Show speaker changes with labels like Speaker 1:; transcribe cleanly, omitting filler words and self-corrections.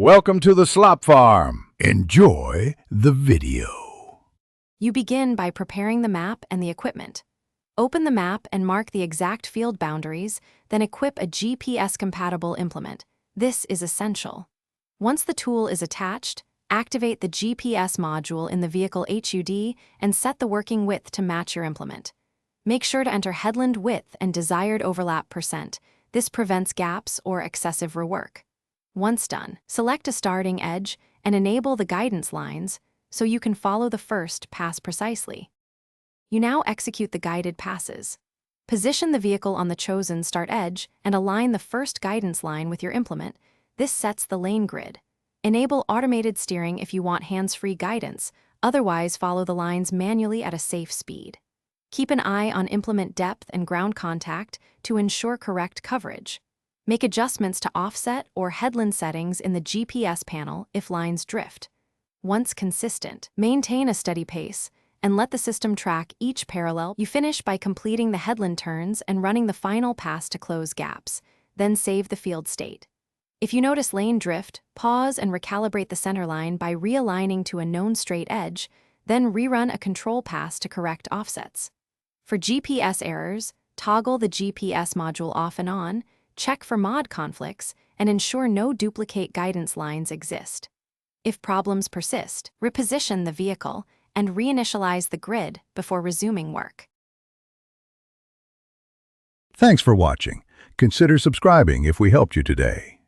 Speaker 1: Welcome to the slop farm. Enjoy the video.
Speaker 2: You begin by preparing the map and the equipment. Open the map and mark the exact field boundaries, then equip a GPS-compatible implement. This is essential. Once the tool is attached, activate the GPS module in the vehicle HUD and set the working width to match your implement. Make sure to enter headland width and desired overlap %. This prevents gaps or excessive rework. Once done, select a starting edge and enable the guidance lines so you can follow the first pass precisely. You now execute the guided passes. Position the vehicle on the chosen start edge and align the first guidance line with your implement. This sets the lane grid. Enable automated steering if you want hands-free guidance, otherwise follow the lines manually at a safe speed. Keep an eye on implement depth and ground contact to ensure correct coverage. Make adjustments to offset or headland settings in the GPS panel if lines drift. Once consistent, maintain a steady pace and let the system track each parallel. You finish by completing the headland turns and running the final pass to close gaps, then save the field state. If you notice lane drift, pause and recalibrate the center line by realigning to a known straight edge, then rerun a control pass to correct offsets. For GPS errors, toggle the GPS module off and on, check for mod conflicts, and ensure no duplicate guidance lines exist. If problems persist, reposition the vehicle and reinitialize the grid before resuming work.
Speaker 1: Thanks for watching. Consider subscribing if we helped you today.